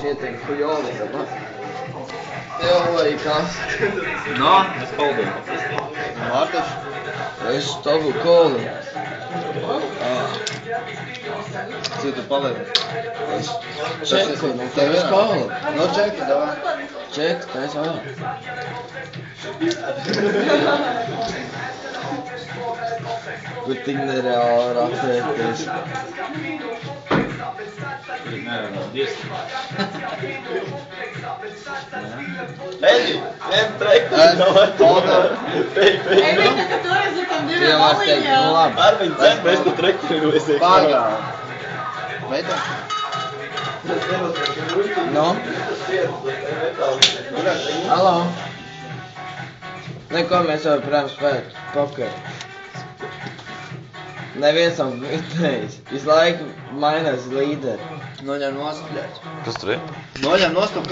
Šietiem kujoli, da? Tev vai kas? No, es paldies. Mārtiš? Es tavu kolu. Cik tu paliec? Es čeku, no tevis kolu. No čeki, davai. Ček, tā es vēl. Kur tik nereāli rakstēties. Eģi, ņem trektu. Pēj. Ej, viņa, ka tu esi tam diviem Jā, var teikt, nu maliņiem. labi. Ar viņu cem, mēs tu trektu esi. Pārgāj. Veidam. No? Halo? Neko, mēs jau varam spēt pokeru. Neviens nav vitējis. Visu laiku mainās līderi. Noņem nost, bļaļ. Kas tur ir? Noņem nost un